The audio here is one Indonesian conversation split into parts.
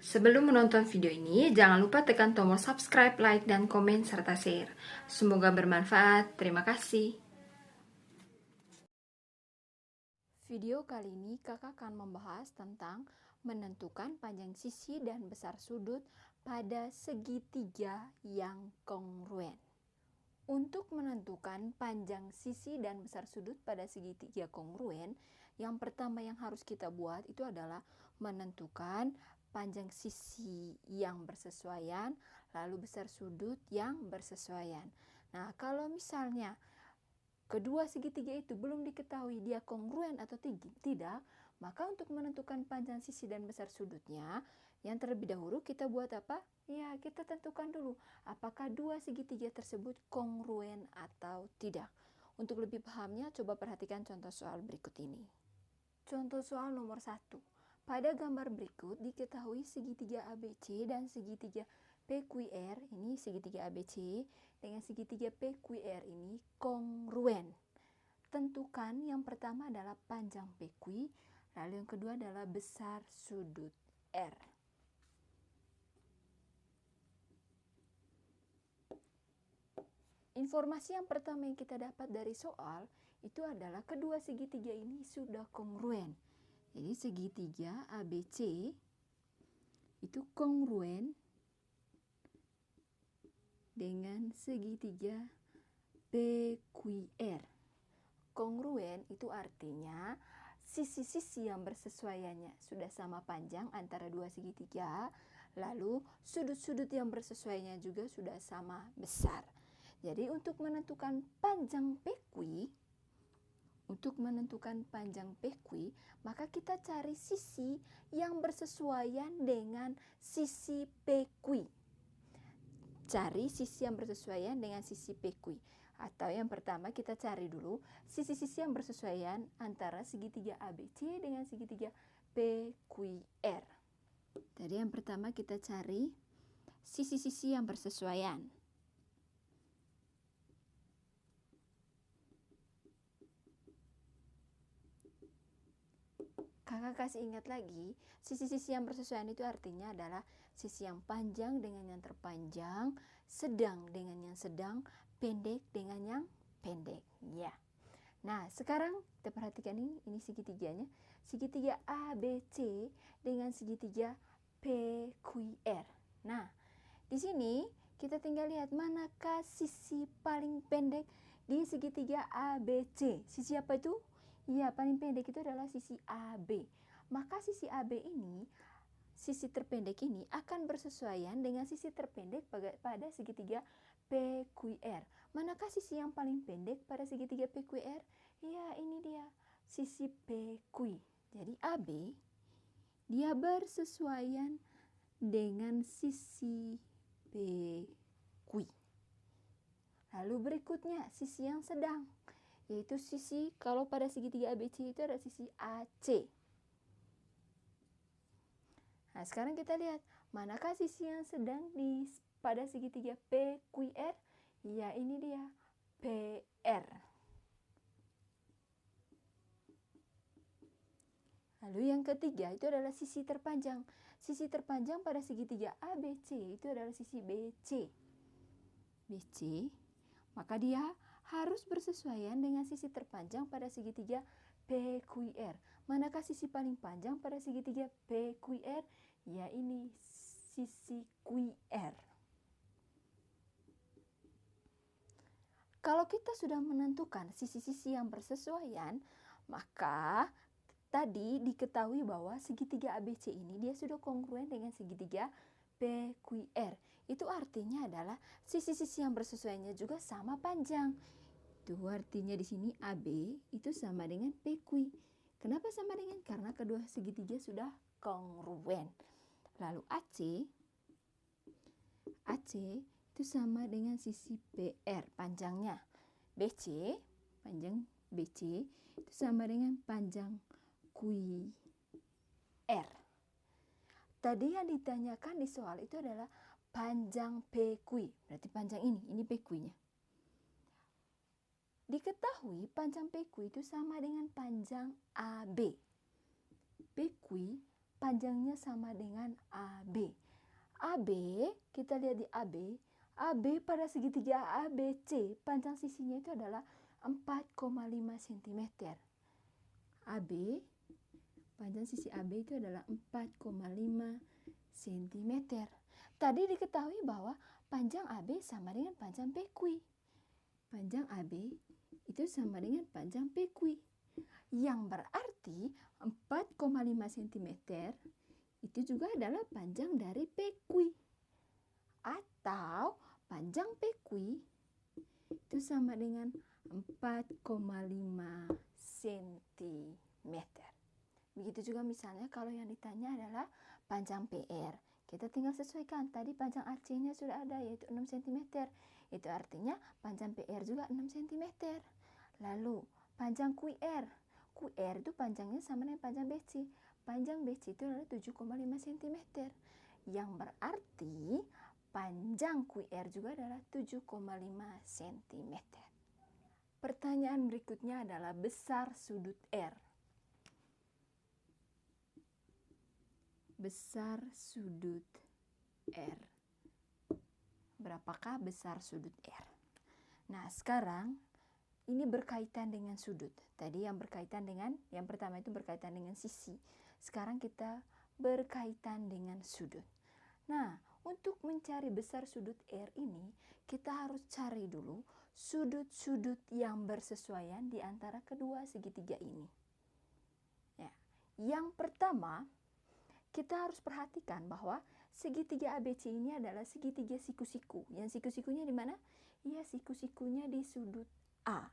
Sebelum menonton video ini, jangan lupa tekan tombol subscribe, like, dan komen, serta share. Semoga bermanfaat. Terima kasih. Video kali ini kakak akan membahas tentang menentukan panjang sisi dan besar sudut pada segitiga yang kongruen. Untuk menentukan panjang sisi dan besar sudut pada segitiga kongruen, yang pertama yang harus kita buat itu adalah menentukan panjang sisi yang bersesuaian, lalu besar sudut yang bersesuaian. Nah, kalau misalnya kedua segitiga itu belum diketahui dia kongruen atau tidak, maka untuk menentukan panjang sisi dan besar sudutnya, yang terlebih dahulu kita buat apa? Ya, kita tentukan dulu apakah dua segitiga tersebut kongruen atau tidak. Untuk lebih pahamnya, coba perhatikan contoh soal berikut ini. Contoh soal nomor 1. Pada gambar berikut diketahui segitiga ABC dan segitiga PQR, ini segitiga ABC dengan segitiga PQR ini kongruen. Tentukan yang pertama adalah panjang PQ, lalu yang kedua adalah besar sudut R. Informasi yang pertama yang kita dapat dari soal itu adalah kedua segitiga ini sudah kongruen. Jadi segitiga ABC itu kongruen dengan segitiga PQR. Kongruen itu artinya sisi-sisi yang bersesuaiannya sudah sama panjang antara dua segitiga, lalu sudut-sudut yang bersesuaiannya juga sudah sama besar. Jadi untuk menentukan panjang PQ, maka kita cari sisi yang bersesuaian dengan sisi PQ. Cari sisi yang bersesuaian dengan sisi PQ. Atau yang pertama kita cari dulu sisi-sisi yang bersesuaian antara segitiga ABC dengan segitiga PQR. Jadi yang pertama kita cari sisi-sisi yang bersesuaian. Kakak kasih ingat lagi, sisi-sisi yang bersesuaian itu artinya adalah sisi yang panjang dengan yang terpanjang, sedang dengan yang sedang, pendek dengan yang pendek. Ya. Nah, sekarang kita perhatikan ini segitiganya. Segitiga ABC dengan segitiga PQR. Nah, di sini kita tinggal lihat manakah sisi paling pendek di segitiga ABC. Sisi apa itu? Ya, paling pendek itu adalah sisi AB. Maka sisi AB ini, sisi terpendek ini akan bersesuaian dengan sisi terpendek pada segitiga PQR. Manakah sisi yang paling pendek pada segitiga PQR? Ya, ini dia, sisi PQ. Jadi AB dia bersesuaian dengan sisi PQ. Lalu berikutnya sisi yang sedang, yaitu sisi kalau pada segitiga ABC itu ada sisi AC. Nah, sekarang kita lihat manakah sisi yang sedang pada segitiga PQR? Ya, ini dia, PR. Lalu yang ketiga itu adalah sisi terpanjang. Sisi terpanjang pada segitiga ABC itu adalah sisi BC. Maka dia harus bersesuaian dengan sisi terpanjang pada segitiga PQR. Manakah sisi paling panjang pada segitiga PQR? Ya, ini sisi QR. Kalau kita sudah menentukan sisi-sisi yang bersesuaian, maka tadi diketahui bahwa segitiga ABC ini dia sudah kongruen dengan segitiga PQR. Itu artinya adalah sisi-sisi yang bersesuaiannya juga sama panjang. Itu artinya di sini AB itu sama dengan PQ. Kenapa sama dengan? Karena kedua segitiga sudah kongruen. Lalu AC itu sama dengan sisi PR panjangnya. Panjang BC itu sama dengan panjang QR. Tadi yang ditanyakan di soal itu adalah panjang PQ. Berarti panjang ini PQ-nya. Diketahui panjang PQ itu sama dengan panjang AB. PQ panjangnya sama dengan AB. AB, kita lihat di AB. AB pada segitiga ABC, panjang sisinya itu adalah 4,5 cm. AB, panjang sisi AB itu adalah 4,5 cm. Tadi diketahui bahwa panjang AB sama dengan panjang PQ. Panjang AB itu sama dengan panjang PQ. Yang berarti 4,5 cm itu juga adalah panjang dari PQ. Atau panjang PQ itu sama dengan 4,5 cm. Begitu juga misalnya kalau yang ditanya adalah panjang PR. Kita tinggal sesuaikan. Tadi panjang AC-nya sudah ada yaitu 6 cm. Itu artinya panjang PR juga 6 cm. Lalu panjang QR. QR itu panjangnya sama dengan panjang BC. Panjang BC itu adalah 7,5 cm. Yang berarti panjang QR juga adalah 7,5 cm. Pertanyaan berikutnya adalah besar sudut R. Besar sudut R. Berapakah besar sudut R? Nah, sekarang ini berkaitan dengan sudut. Tadi yang pertama itu berkaitan dengan sisi. Sekarang kita berkaitan dengan sudut. Nah, untuk mencari besar sudut R ini, kita harus cari dulu sudut-sudut yang bersesuaian di antara kedua segitiga ini. Ya. Yang pertama, kita harus perhatikan bahwa segitiga ABC ini adalah segitiga siku-siku. Yang siku-sikunya di mana? Ya, siku-sikunya di sudut A.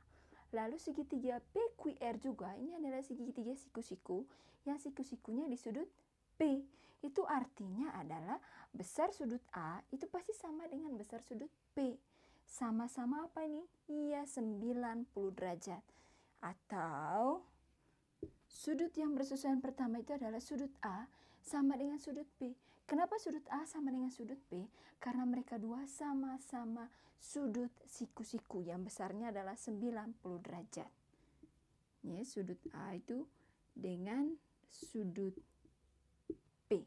Lalu segitiga PQR juga ini adalah segitiga siku-siku yang siku-sikunya di sudut P. Itu artinya adalah besar sudut A itu pasti sama dengan besar sudut P. Sama-sama apa ini? Iya, 90 derajat. Atau sudut yang bersesuaian pertama itu adalah sudut A sama dengan sudut P. Kenapa sudut A sama dengan sudut P? Karena mereka dua sama-sama sudut siku-siku yang besarnya adalah 90 derajat. Ya, sudut A itu dengan sudut P.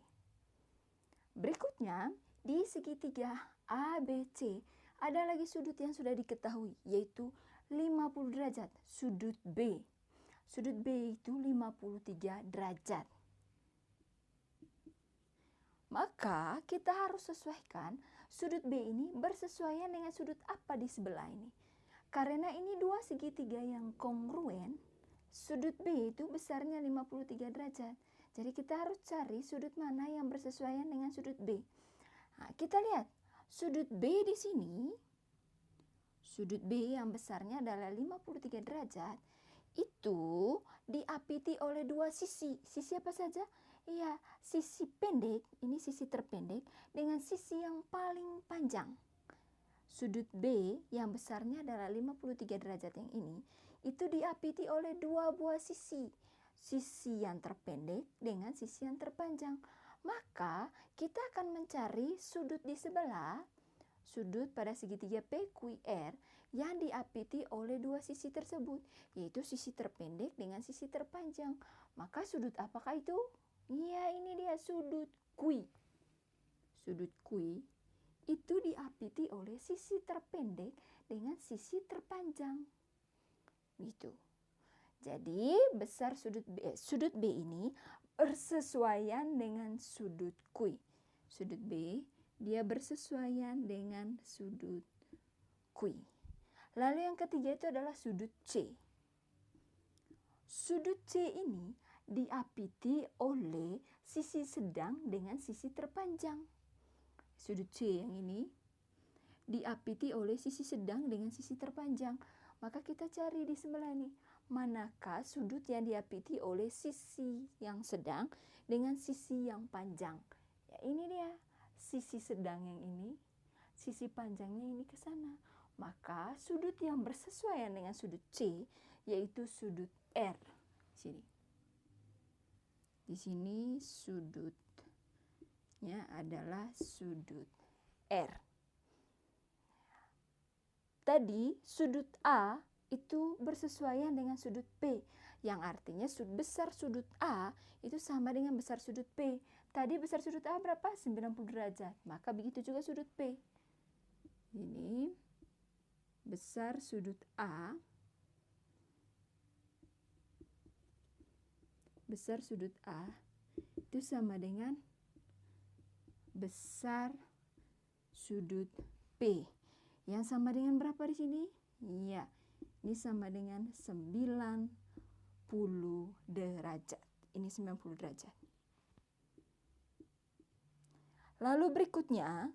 Berikutnya, di segitiga ABC ada lagi sudut yang sudah diketahui, yaitu 50 derajat, sudut B. Sudut B itu 53 derajat. Maka kita harus sesuaikan sudut B ini bersesuaian dengan sudut apa di sebelah ini. Karena ini dua segitiga yang kongruen, sudut B itu besarnya 53 derajat. Jadi kita harus cari sudut mana yang bersesuaian dengan sudut B. Nah, kita lihat sudut B di sini, sudut B yang besarnya adalah 53 derajat, itu diapiti oleh dua sisi. Sisi apa saja? Iya, sisi pendek, ini sisi terpendek, dengan sisi yang paling panjang. Sudut B yang besarnya adalah 53 derajat yang ini, itu diapiti oleh dua buah sisi. Sisi yang terpendek dengan sisi yang terpanjang. Maka kita akan mencari sudut di sebelah, sudut pada segitiga PQR yang diapiti oleh dua sisi tersebut, yaitu sisi terpendek dengan sisi terpanjang. Maka sudut apakah itu? Iya, ini dia sudut Q. Sudut Q itu diapiti oleh sisi terpendek dengan sisi terpanjang. Gitu. Jadi besar sudut B ini bersesuaian dengan sudut Q. Sudut B dia bersesuaian dengan sudut Q. Lalu yang ketiga itu adalah sudut C. Sudut C ini diapiti oleh sisi sedang dengan sisi terpanjang. Sudut C yang ini diapiti oleh sisi sedang dengan sisi terpanjang. Maka kita cari di sebelah ini, manakah sudut yang diapiti oleh sisi yang sedang dengan sisi yang panjang. Ya, ini dia sisi sedang yang ini, sisi panjangnya ini ke sana. Maka sudut yang bersesuaian dengan sudut C yaitu sudut R. Sini. Di sini sudutnya adalah sudut R. Tadi sudut A itu bersesuaian dengan sudut P. yang artinya besar sudut A itu sama dengan besar sudut P. Tadi besar sudut A berapa? 90 derajat. Maka begitu juga sudut P. Ini besar sudut A, besar sudut A itu sama dengan besar sudut P. Yang sama dengan berapa di sini? Iya, ini sama dengan 90 derajat. Ini 90 derajat. Lalu berikutnya,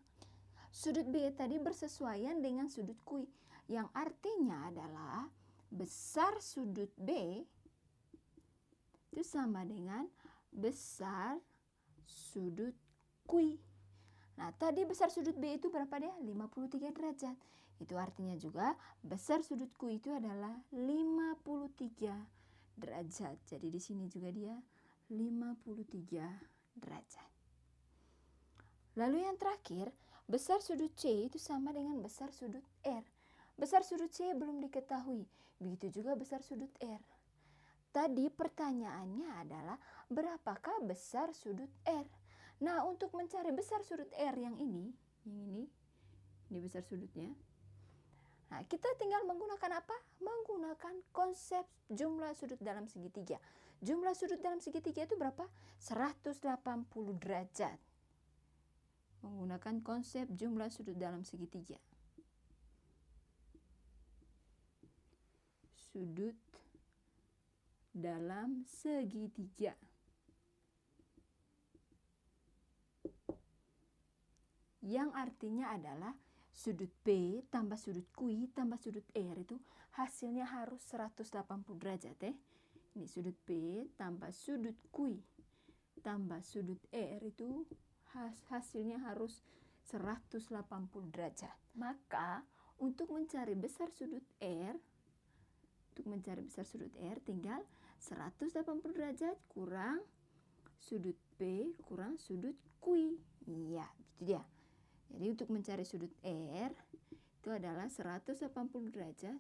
sudut B tadi bersesuaian dengan sudut Q, yang artinya adalah besar sudut B itu sama dengan besar sudut Q. Nah, tadi besar sudut B itu berapa dia? 53 derajat. Itu artinya juga besar sudut Q itu adalah 53 derajat. Jadi di sini juga dia 53 derajat. Lalu yang terakhir, besar sudut C itu sama dengan besar sudut R. Besar sudut C belum diketahui, begitu juga besar sudut R. Tadi pertanyaannya adalah berapakah besar sudut R? Nah, untuk mencari besar sudut R yang ini besar sudutnya. Nah, kita tinggal menggunakan apa? Menggunakan konsep jumlah sudut dalam segitiga. Jumlah sudut dalam segitiga itu berapa? 180 derajat. Menggunakan konsep jumlah sudut dalam segitiga. Sudut dalam segitiga. Yang artinya adalah sudut P tambah sudut Q tambah sudut R itu hasilnya harus 180 derajat. Ini sudut P tambah sudut Q tambah sudut R itu hasilnya harus 180 derajat. Maka untuk mencari besar sudut R, tinggal 180 derajat kurang sudut P kurang sudut Q. Iya, gitu dia. Jadi untuk mencari sudut R itu adalah 180 derajat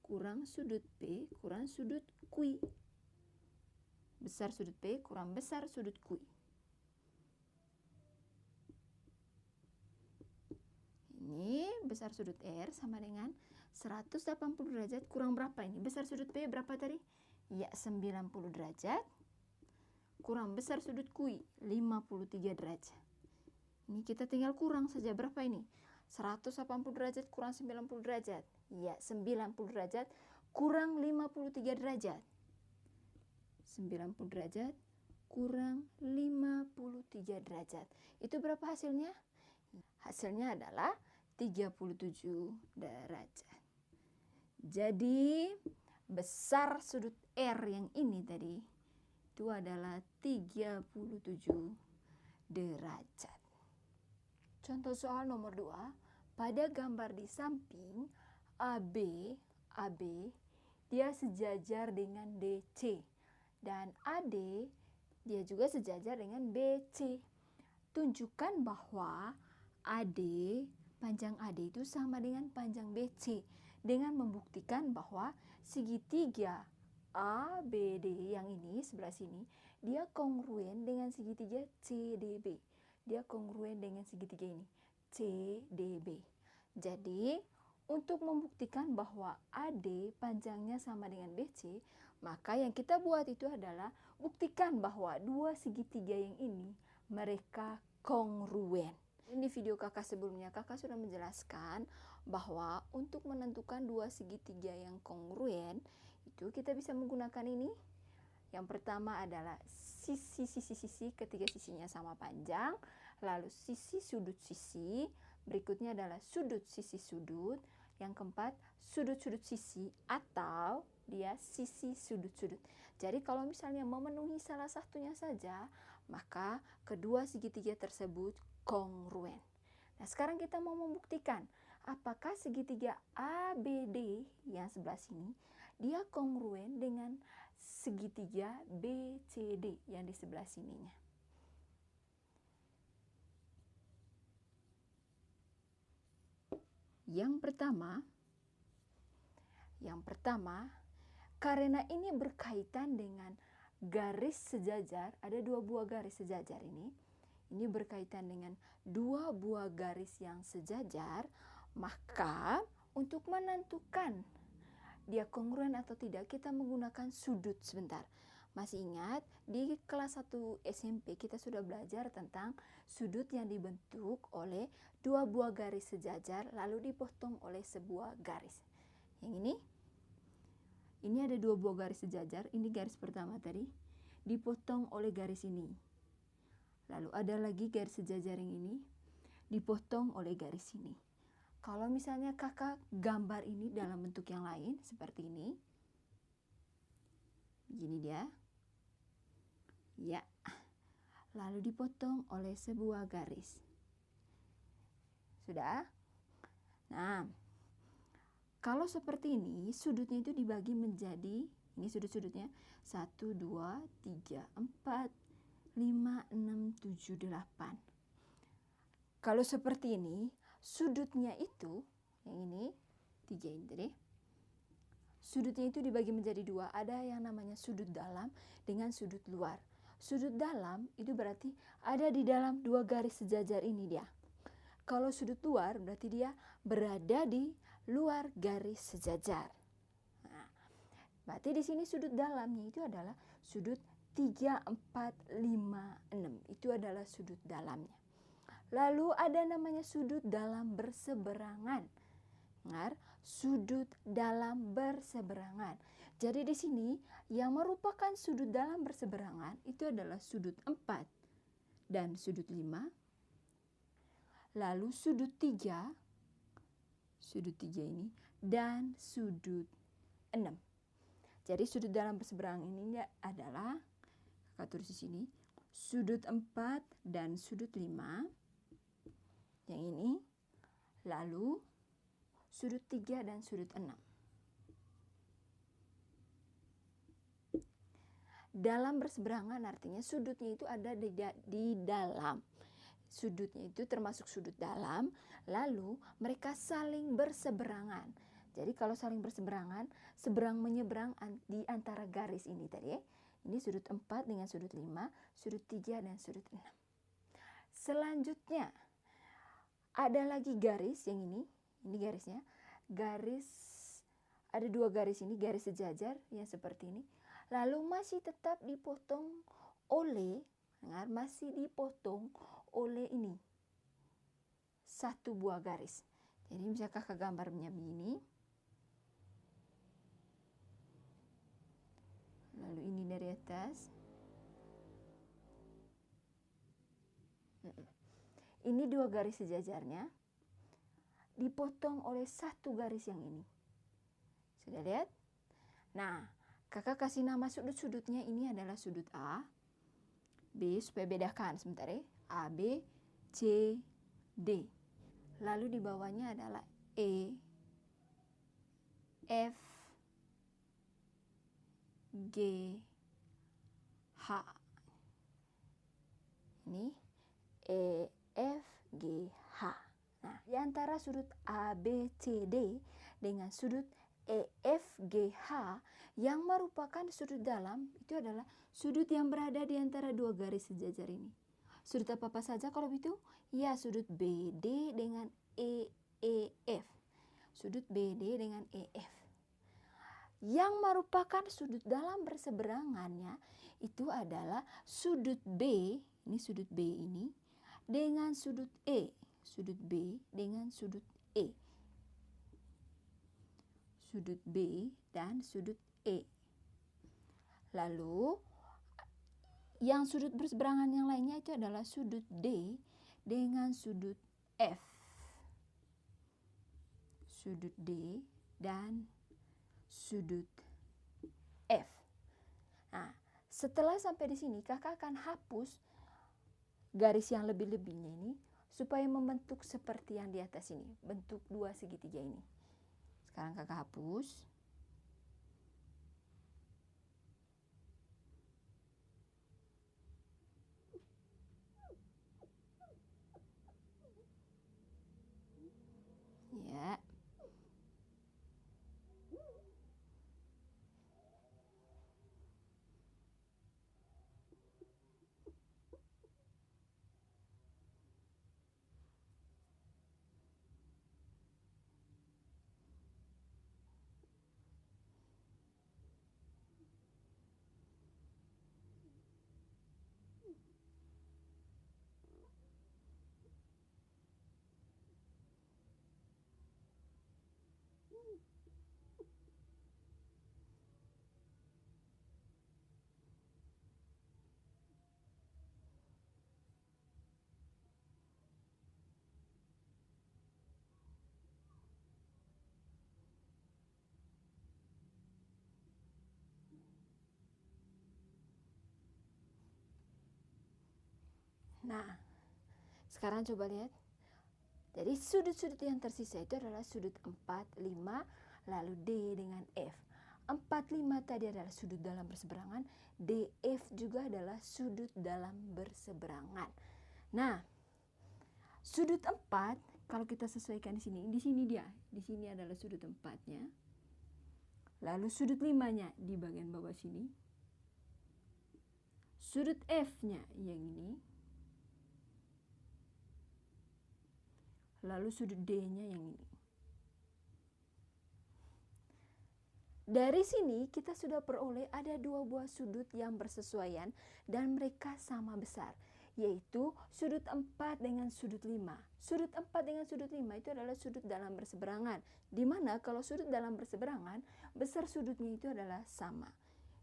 kurang sudut P kurang sudut Q. Besar sudut P kurang besar sudut Q. Ini besar sudut R sama dengan 180 derajat kurang berapa ini? Besar sudut P berapa tadi? Ya, 90 derajat kurang besar sudut Q 53 derajat. Ini kita tinggal kurang saja berapa ini? 180 derajat kurang 90 derajat. Ya, 90 derajat kurang 53 derajat. 90 derajat kurang 53 derajat. Itu berapa hasilnya? Hasilnya adalah 37 derajat. Jadi besar sudut R yang ini tadi itu adalah 37 derajat. Contoh soal nomor 2. Pada gambar di samping AB dia sejajar dengan DC dan AD dia juga sejajar dengan BC. Tunjukkan bahwa panjang AD itu sama dengan panjang BC dengan membuktikan bahwa segitiga ABD yang ini sebelah sini dia kongruen dengan segitiga CDB. Dia kongruen dengan segitiga ini CDB. Jadi untuk membuktikan bahwa AD panjangnya sama dengan BC, maka yang kita buat itu adalah buktikan bahwa dua segitiga yang ini mereka kongruen. Di video kakak sebelumnya, kakak sudah menjelaskan bahwa untuk menentukan dua segitiga yang kongruen, itu kita bisa menggunakan ini. Yang pertama adalah sisi, ketiga sisinya sama panjang, lalu sisi sudut sisi, berikutnya adalah sudut sisi sudut, yang keempat sudut sisi atau dia sisi sudut. Jadi kalau misalnya memenuhi salah satunya saja, maka kedua segitiga tersebut kongruen. Nah, sekarang kita mau membuktikan apakah segitiga ABD yang sebelah sini dia kongruen dengan segitiga BCD yang di sebelah sininya. Yang pertama, Karena ini berkaitan dengan garis sejajar, ada 2 buah garis sejajar ini. Ini berkaitan dengan 2 buah garis yang sejajar, maka untuk menentukan dia kongruen atau tidak, kita menggunakan sudut sebentar. Masih ingat di kelas 1 SMP kita sudah belajar tentang sudut yang dibentuk oleh 2 buah garis sejajar lalu dipotong oleh sebuah garis. Yang ini ada 2 buah garis sejajar, ini garis pertama tadi dipotong oleh garis ini. Lalu ada lagi garis sejajar yang ini dipotong oleh garis ini. Kalau misalnya kakak gambar ini dalam bentuk yang lain seperti ini. Begini dia. Ya. Lalu dipotong oleh sebuah garis. Sudah? Nah, kalau seperti ini sudutnya itu dibagi menjadi, ini sudut-sudutnya 1, 2, 3, 4, 5, 6, 7, 8. Kalau seperti ini, sudutnya itu, yang ini, 3 ini tadi, sudutnya itu dibagi menjadi 2. Ada yang namanya sudut dalam dengan sudut luar. Sudut dalam itu berarti ada di dalam 2 garis sejajar ini dia. Kalau sudut luar berarti dia berada di luar garis sejajar. Nah, berarti di sini sudut dalamnya itu adalah sudut 3, 4, 5, 6. Itu adalah sudut dalamnya. Lalu ada namanya sudut dalam berseberangan. Dengar, sudut dalam berseberangan. Jadi di sini yang merupakan sudut dalam berseberangan itu adalah sudut 4 dan sudut 5. Lalu sudut 3 ini dan sudut 6. Jadi sudut dalam berseberangan ini adalah, kakak tulis di sini, sudut 4 dan sudut 5. Yang ini, lalu sudut 3 dan sudut 6. Dalam berseberangan artinya sudutnya itu ada di dalam. Sudutnya itu termasuk sudut dalam, lalu mereka saling berseberangan. Jadi kalau saling berseberangan, seberang menyeberang di antara garis ini tadi ya. Ini sudut 4 dengan sudut 5, sudut 3 dan sudut 6. Selanjutnya, ada lagi garis yang ini garisnya. Garis, ada 2 garis ini, garis sejajar yang seperti ini. Lalu masih tetap dipotong oleh, masih dipotong oleh ini. 1 buah garis. Jadi misalnya kakak gambarnya begini. Lalu ini dari atas. Ini 2 garis sejajarnya dipotong oleh 1 garis yang ini. Sudah lihat? Nah, kakak kasih nama sudut-sudutnya, ini adalah sudut A, B, supaya bedakan sebentar ya. A, B, C, D. Lalu di bawahnya adalah E, F, G, H. Ini E, F, G, H. Nah, di antara sudut A, B, C, D dengan sudut E, F, G, H yang merupakan sudut dalam itu adalah sudut yang berada di antara 2 garis sejajar ini. Sudut apa saja kalau begitu? Ya, sudut BD dengan EF. Sudut BD dengan EF. Yang merupakan sudut dalam berseberangannya itu adalah sudut B, ini sudut B ini, dengan sudut E. Sudut B dengan sudut E. Sudut B dan sudut E. Lalu yang sudut berseberangan yang lainnya itu adalah sudut D dengan sudut F. Sudut D dan sudut F. Nah, setelah sampai di sini kakak akan hapus garis yang lebih-lebihnya ini supaya membentuk seperti yang di atas ini, bentuk 2 segitiga ini. Sekarang kakak hapus. Ya. Nah, sekarang coba lihat. Jadi sudut-sudut yang tersisa itu adalah sudut 4, 5, lalu D dengan F. 4, 5 tadi adalah sudut dalam berseberangan, DF juga adalah sudut dalam berseberangan. Nah, sudut 4 kalau kita sesuaikan di sini dia. Di sini adalah sudut 4-nya. Lalu sudut 5-nya di bagian bawah sini. Sudut F-nya yang ini. Lalu sudut D-nya yang ini. Dari sini kita sudah peroleh ada 2 buah sudut yang bersesuaian dan mereka sama besar, yaitu sudut 4 dengan sudut 5. Sudut 4 dengan sudut 5 itu adalah sudut dalam berseberangan, di mana kalau sudut dalam berseberangan, besar sudutnya itu adalah sama.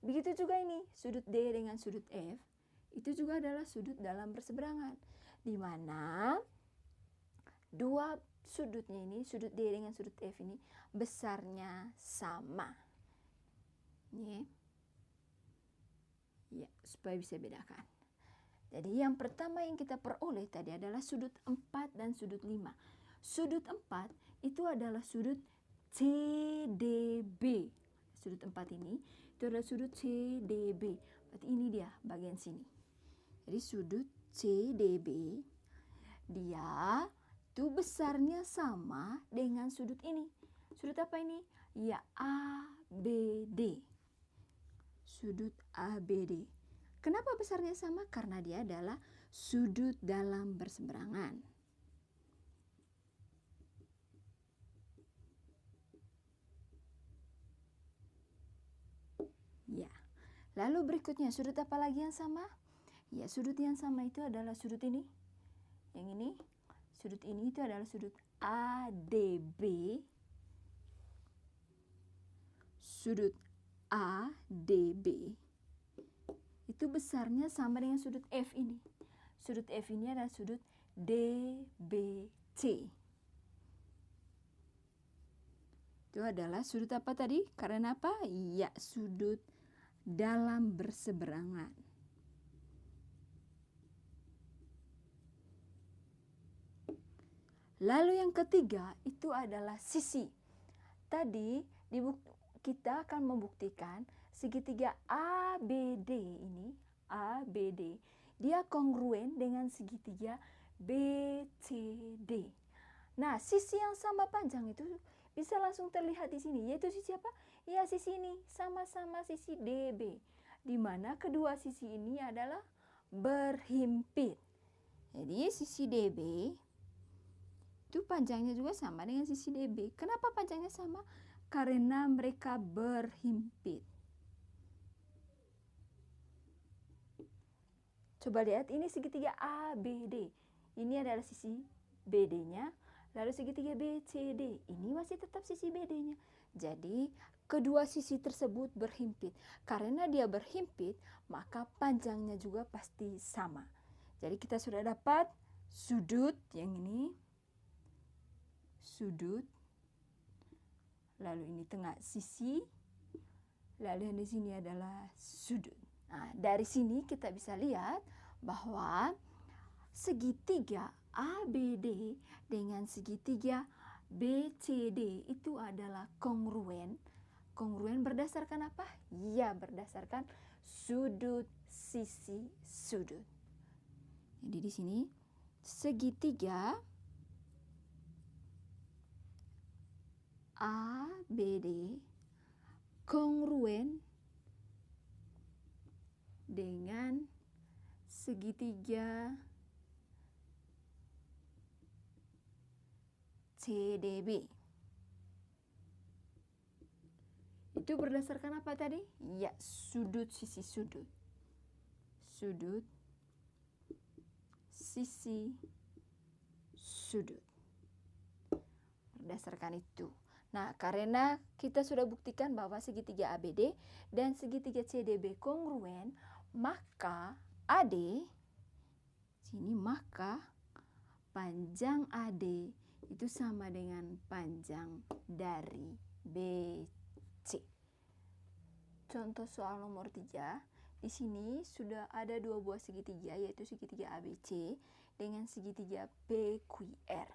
Begitu juga ini, sudut D dengan sudut F, itu juga adalah sudut dalam berseberangan, di mana 2 sudutnya ini, sudut D dengan sudut F ini, besarnya sama. Nih. Ya, supaya bisa bedakan. Jadi yang pertama yang kita peroleh tadi adalah sudut 4 dan sudut 5. Sudut 4 itu adalah sudut CDB. Sudut 4 ini itu adalah sudut CDB. Berarti ini dia bagian sini. Jadi sudut CDB dia itu besarnya sama dengan sudut ini. Sudut apa ini? Ya, ABD. Sudut ABD. Kenapa besarnya sama? Karena dia adalah sudut dalam berseberangan. Ya. Lalu berikutnya sudut apa lagi yang sama? Ya, sudut yang sama itu adalah sudut ini. Yang ini. Sudut ini itu adalah sudut ADB. Sudut ADB itu besarnya sama dengan sudut F ini. Sudut F ini adalah sudut DBC. Itu adalah sudut apa tadi? Karena apa? Ya, sudut dalam berseberangan. Lalu yang ketiga itu adalah sisi. Tadi kita akan membuktikan segitiga ABD ini, ABD, dia kongruen dengan segitiga BCD. Nah, sisi yang sama panjang itu bisa langsung terlihat di sini, yaitu sisi apa? Ya, sisi ini sama-sama sisi DB, di mana kedua sisi ini adalah berhimpit. Jadi sisi DB itu panjangnya juga sama dengan sisi DB. Kenapa panjangnya sama? Karena mereka berhimpit. Coba lihat, ini segitiga ABD. Ini adalah sisi BD-nya. Lalu segitiga BCD. Ini masih tetap sisi BD-nya. Jadi kedua sisi tersebut berhimpit. Karena dia berhimpit, maka panjangnya juga pasti sama. Jadi kita sudah dapat sudut yang ini. Sudut. Lalu ini tengah sisi. Lalu yang di sini adalah sudut. Nah, dari sini kita bisa lihat bahwa segitiga ABD dengan segitiga BCD itu adalah kongruen. Kongruen berdasarkan apa? Ya, berdasarkan sudut sisi sudut. Jadi di sini segitiga ABD kongruen dengan segitiga CDB. Itu berdasarkan apa tadi? Ya, sudut sisi sudut. Sudut sisi sudut. Berdasarkan itu. Nah, karena kita sudah buktikan bahwa segitiga ABD dan segitiga CDB kongruen, maka AD sini, maka panjang AD itu sama dengan panjang dari BC. Contoh soal nomor 3, Di sini sudah ada dua buah segitiga, yaitu segitiga ABC dengan segitiga PQR.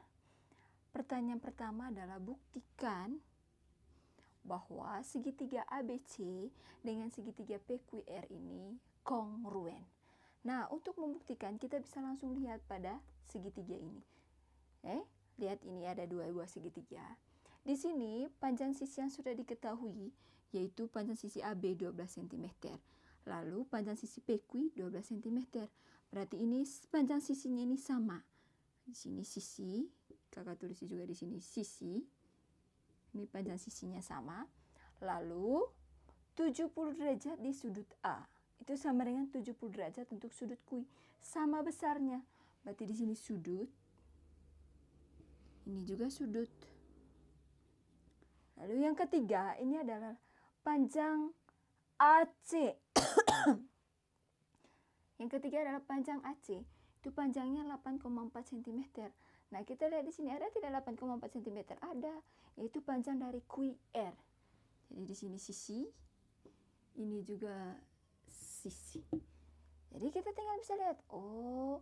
Pertanyaan pertama adalah buktikan bahwa segitiga ABC dengan segitiga PQR ini kongruen. Nah, untuk membuktikan kita bisa langsung lihat pada segitiga ini. Lihat ini ada dua buah segitiga. Di sini panjang sisi yang sudah diketahui yaitu panjang sisi AB 12 cm. Lalu panjang sisi PQ 12 cm. Berarti ini panjang sisinya ini sama. Di sini sisi, kakak tulis juga di sini sisi. Ini panjang sisinya sama. Lalu 70 derajat di sudut A. Itu sama dengan 70 derajat untuk sudut Q. Sama besarnya. Berarti di sini sudut. Ini juga sudut. Lalu yang ketiga, ini adalah panjang AC. Yang ketiga adalah panjang AC. Itu panjangnya 8,4 cm. Nah, kita lihat di sini ada tidak 8,4 cm? Ada, yaitu panjang dari QR. Jadi di sini sisi, ini juga sisi. Jadi kita tinggal bisa lihat, oh,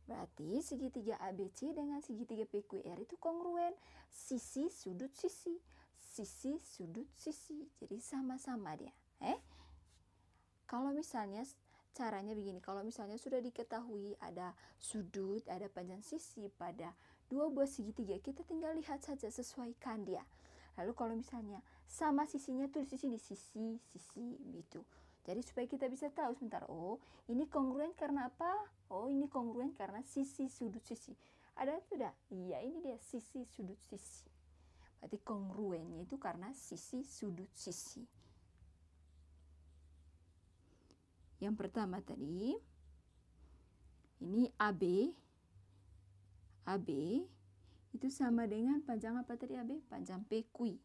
berarti segitiga ABC dengan segitiga PQR itu kongruen. Sisi, sudut, sisi. Sisi, sudut, sisi. Jadi sama-sama dia. Kalau misalnya caranya begini, kalau misalnya sudah diketahui ada sudut, ada panjang sisi pada dua buah segitiga, kita tinggal lihat saja, sesuaikan dia. Lalu kalau misalnya sama sisinya, tulis di sini sisi, sisi, gitu. Jadi supaya kita bisa tahu sebentar, oh ini kongruen karena apa? Oh ini kongruen karena sisi, sudut, sisi. Ada tidak? Iya, ini dia sisi, sudut, sisi. Berarti kongruennya itu karena sisi, sudut, sisi. Yang pertama tadi, ini AB. AB itu sama dengan panjang apa tadi AB? Panjang PQ.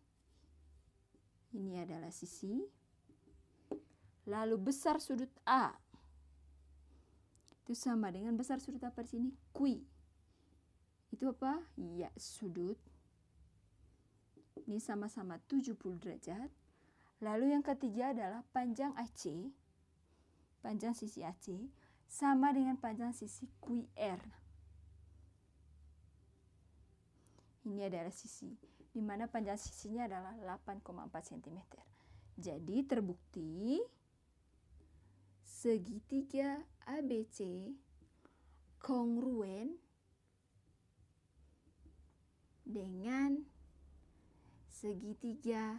Ini adalah sisi. Lalu besar sudut A. Itu sama dengan besar sudut apa di sini? Q. Itu apa? Ya, sudut. Ini sama-sama 70 derajat. Lalu yang ketiga adalah panjang AC. Panjang sisi AC sama dengan panjang sisi QR. Ini adalah sisi, di mana panjang sisinya adalah 8,4 cm. Jadi terbukti segitiga ABC kongruen dengan segitiga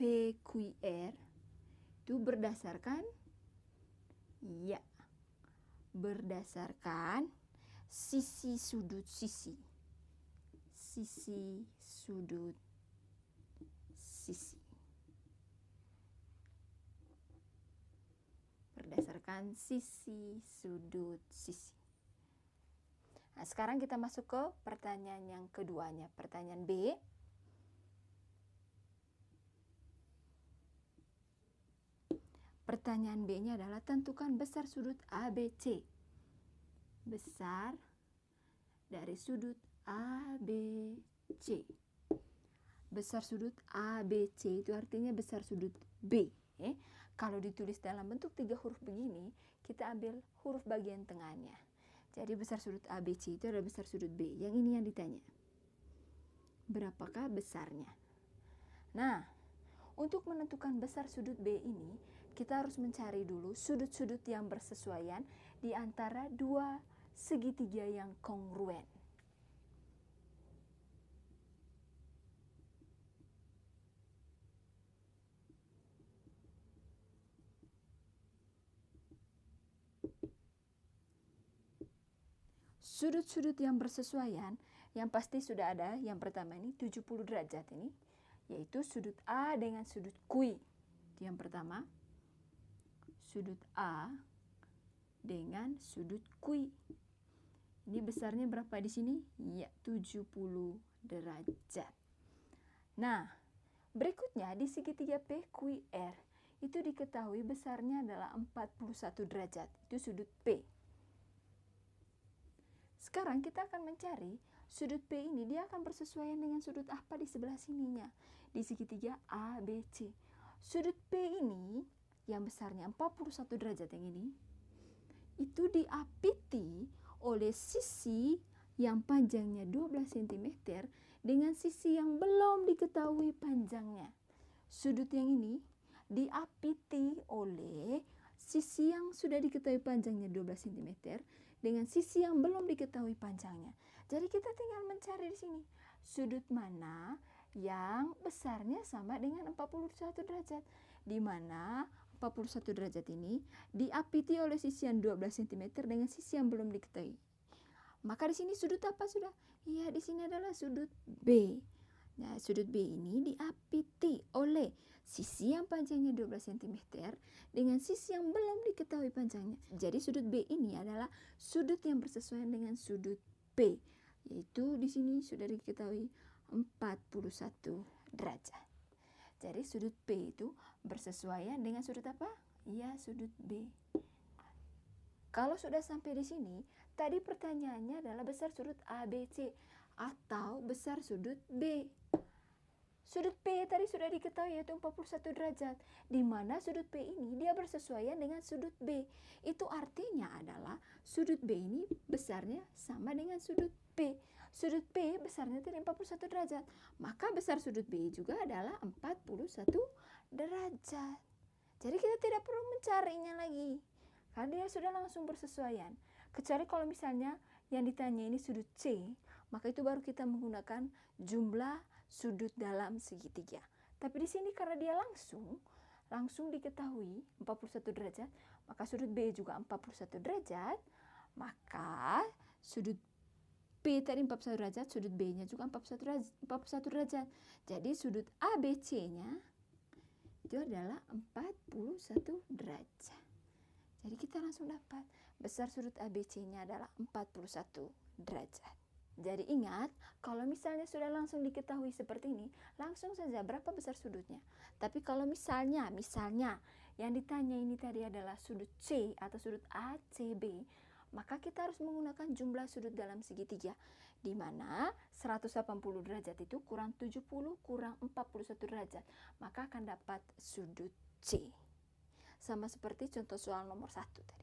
PQR itu berdasarkan sisi sudut sisi. Sisi sudut sisi. Berdasarkan sisi sudut sisi. Nah, sekarang kita masuk ke pertanyaan yang keduanya, pertanyaan B. Pertanyaan B-nya adalah tentukan besar sudut ABC. Besar dari sudut ABC. Besar sudut ABC itu artinya besar sudut B. Kalau ditulis dalam bentuk 3 huruf begini, kita ambil huruf bagian tengahnya. Jadi besar sudut ABC itu adalah besar sudut B. Yang ini yang ditanya. Berapakah besarnya? Nah, untuk menentukan besar sudut B ini, kita harus mencari dulu sudut-sudut yang bersesuaian di antara dua segitiga yang kongruen. Sudut-sudut yang bersesuaian yang pasti sudah ada. Yang pertama ini 70 derajat ini, yaitu sudut A dengan sudut Q. Itu yang pertama. Sudut A dengan sudut Q. Ini besarnya berapa di sini? Ya, 70 derajat. Nah, berikutnya di segitiga PQR itu diketahui besarnya adalah 41 derajat. Itu sudut P. Sekarang kita akan mencari sudut P ini, dia akan bersesuaian dengan sudut apa di sebelah sininya, di segitiga ABC. Sudut P ini yang besarnya 41 derajat yang ini, itu diapiti oleh sisi yang panjangnya 12 cm dengan sisi yang belum diketahui panjangnya. Sudut yang ini diapiti oleh sisi yang sudah diketahui panjangnya 12 cm dengan sisi yang belum diketahui panjangnya. Jadi kita tinggal mencari di sini sudut mana yang besarnya sama dengan 41 derajat, di mana 41 derajat ini diapiti oleh sisi yang 12 cm dengan sisi yang belum diketahui. Maka di sini sudut apa sudah? Iya, di sini adalah sudut B. Nah, sudut B ini diapiti oleh sisi yang panjangnya 12 cm dengan sisi yang belum diketahui panjangnya. Jadi sudut B ini adalah sudut yang bersesuaian dengan sudut B, yaitu di sini sudah diketahui 41 derajat. Jadi sudut B itu bersesuaian dengan sudut apa? Iya, sudut B. Kalau sudah sampai di sini, tadi pertanyaannya adalah besar sudut ABC atau besar sudut B. Sudut P tadi sudah diketahui yaitu 41 derajat, di mana sudut P ini dia bersesuaian dengan sudut B. Itu artinya adalah sudut B ini besarnya sama dengan sudut P. Sudut P besarnya tadi 41 derajat, maka besar sudut B juga adalah 41 derajat. Jadi kita tidak perlu mencarinya lagi, karena dia sudah langsung bersesuaian. Kecuali kalau misalnya yang ditanya ini sudut C, maka itu baru kita menggunakan jumlah sudut dalam segitiga. Tapi di sini karena dia langsung diketahui 41 derajat, maka sudut B juga 41 derajat, maka sudut P tadi 41 derajat, sudut B-nya juga 41 derajat. Jadi sudut ABC-nya itu adalah 41 derajat. Jadi kita langsung dapat besar sudut ABC-nya adalah 41 derajat. Jadi ingat, kalau misalnya sudah langsung diketahui seperti ini, langsung saja berapa besar sudutnya. Tapi kalau misalnya yang ditanya ini tadi adalah sudut C atau sudut ACB, maka kita harus menggunakan jumlah sudut dalam segitiga, di mana 180 derajat itu kurang 70 kurang 41 derajat, maka akan dapat sudut C. Sama seperti contoh soal nomor 1 tadi.